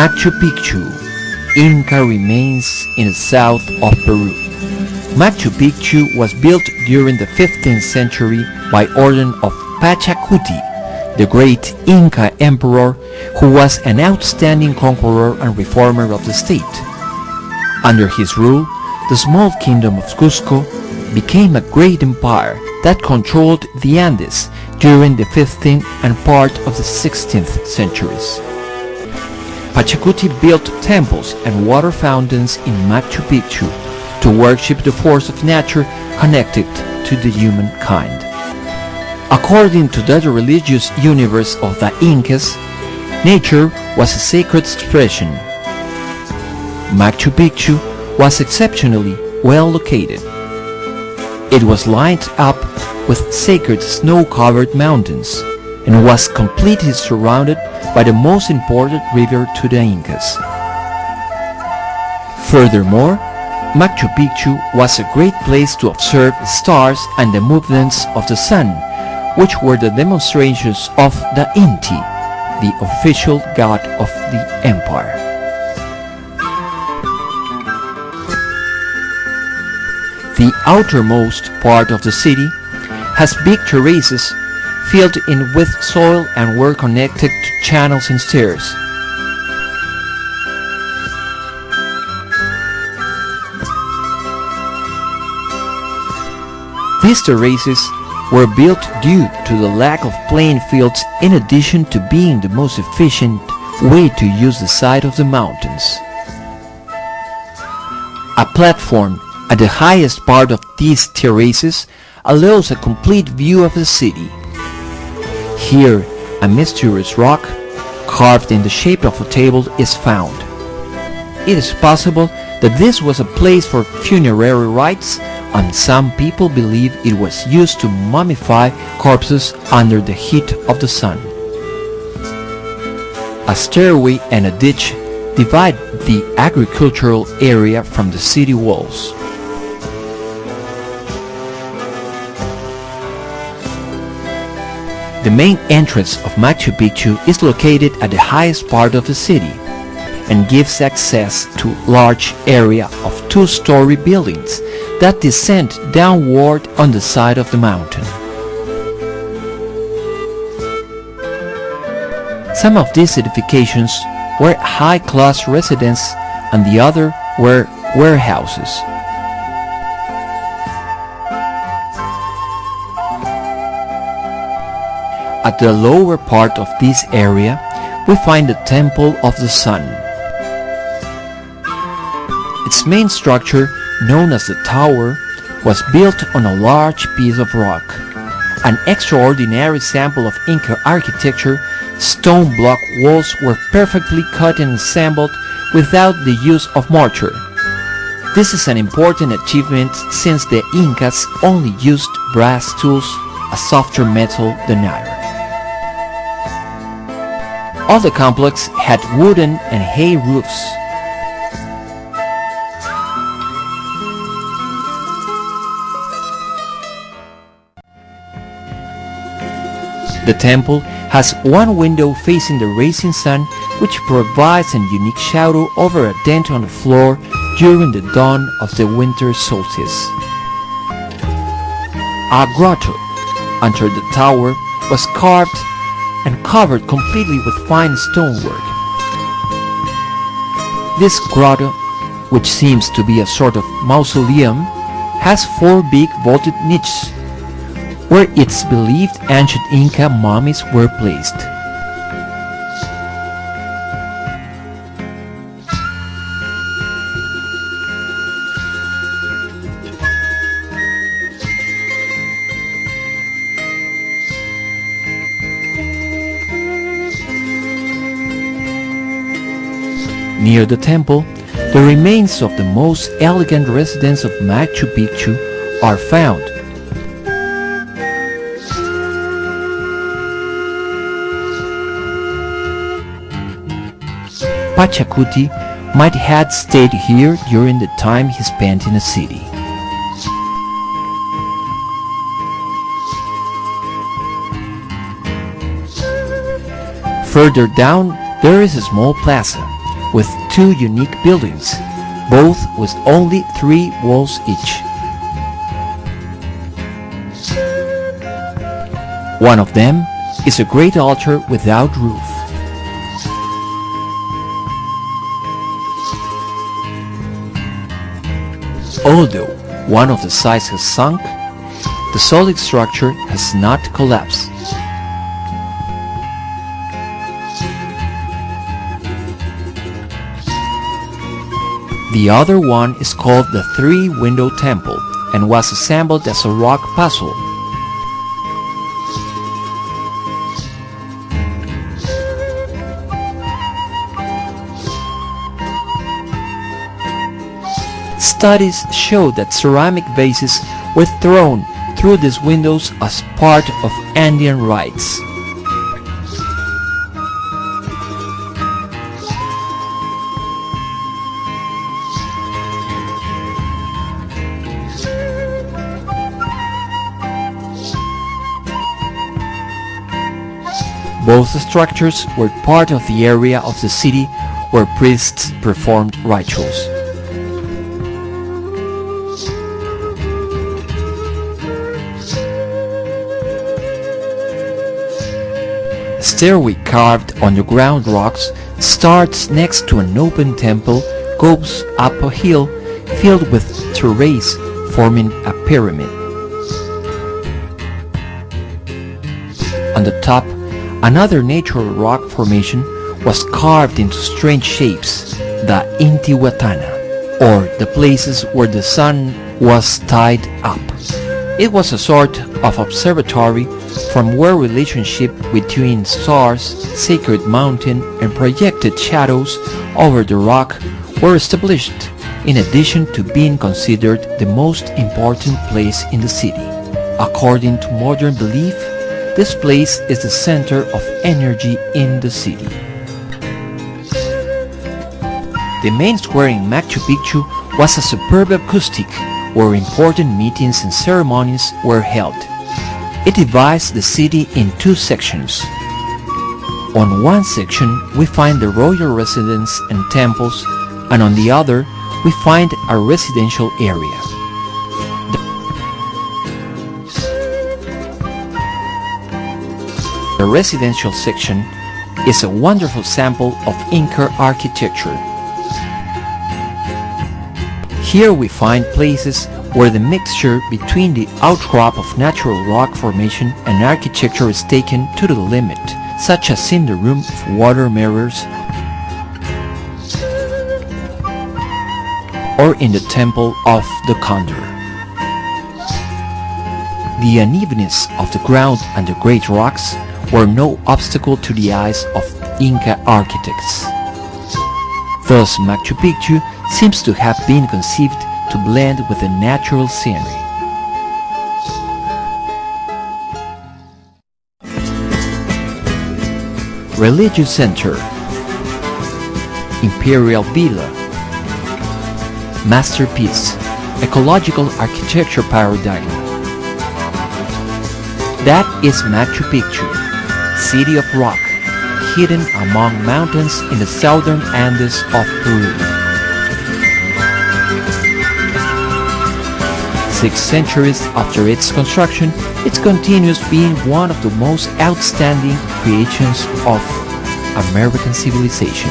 Machu Picchu, Inca remains in the south of Peru. Machu Picchu was built during the 15th century by order of Pachacuti, the great Inca emperor who was an outstanding conqueror and reformer of the state. Under his rule, the small kingdom of Cusco became a great empire that controlled the Andes during the 15th and part of the 16th centuries. Pachacuti built temples and water fountains in Machu Picchu to worship the force of nature connected to the humankind. According to the religious universe of the Incas, nature was a sacred expression. Machu Picchu was exceptionally well located. It was lined up with sacred snow-covered mountains and was completely surrounded by the most important river to the Incas. Furthermore, Machu Picchu was a great place to observe the stars and the movements of the sun, which were the demonstrations of the Inti, the official god of the empire. The outermost part of the city has big terraces filled in with soil and were connected to channels and stairs. These terraces were built due to the lack of playing fields in addition to being the most efficient way to use the side of the mountains. A platform at the highest part of these terraces allows a complete view of the city. Here, a mysterious rock, carved in the shape of a table, is found. It is possible that this was a place for funerary rites, and some people believe it was used to mummify corpses under the heat of the sun. A stairway and a ditch divide the agricultural area from the city walls. The main entrance of Machu Picchu is located at the highest part of the city and gives access to a large area of two-story buildings that descend downward on the side of the mountain. Some of these edifications were high-class residences and the other were warehouses. At the lower part of this area, we find the Temple of the Sun. Its main structure, known as the tower, was built on a large piece of rock. An extraordinary sample of Inca architecture, stone block walls were perfectly cut and assembled without the use of mortar. This is an important achievement since the Incas only used brass tools, a softer metal than iron. All the complex had wooden and hay roofs. The temple has one window facing the rising sun, which provides a unique shadow over a dent on the floor during the dawn of the winter solstice. A grotto under the tower was carved and covered completely with fine stonework. This grotto, which seems to be a sort of mausoleum, has 4 big vaulted niches, where it's believed ancient Inca mummies were placed. Near the temple, the remains of the most elegant residence of Machu Picchu are found. Pachacuti might have stayed here during the time he spent in the city. Further down, there is a small plaza, with two unique buildings, both with only 3 walls each. One of them is a great altar without roof. Although one of the sides has sunk, the solid structure has not collapsed. The other one is called the Three-Window Temple and was assembled as a rock puzzle. Studies show that ceramic vases were thrown through these windows as part of Andean rites. Both structures were part of the area of the city where priests performed rituals. A stairway carved underground rocks starts next to an open temple, goes up a hill filled with terrace forming a pyramid. On the top, another natural rock formation was carved into strange shapes, the Intihuatana, or the places where the sun was tied up. It was a sort of observatory from where relationship between stars, sacred mountain, and projected shadows over the rock were established, in addition to being considered the most important place in the city. According to modern belief, this place is the center of energy in the city. The main square in Machu Picchu was a superb acoustic where important meetings and ceremonies were held. It divides the city in 2 sections. On one section we find the royal residence and temples, and on the other we find a residential area. The residential section is a wonderful sample of Inca architecture. Here we find places where the mixture between the outcrop of natural rock formation and architecture is taken to the limit, such as in the room of water mirrors or in the temple of the Condor. The unevenness of the ground and the great rocks were no obstacle to the eyes of Inca architects. Thus Machu Picchu seems to have been conceived to blend with the natural scenery. Religious Center, Imperial Villa, Masterpiece, Ecological Architecture Paradigm. That is Machu Picchu, City of Rock, hidden among mountains in the southern Andes of Peru. 6 centuries after its construction, it continues being one of the most outstanding creations of American civilization.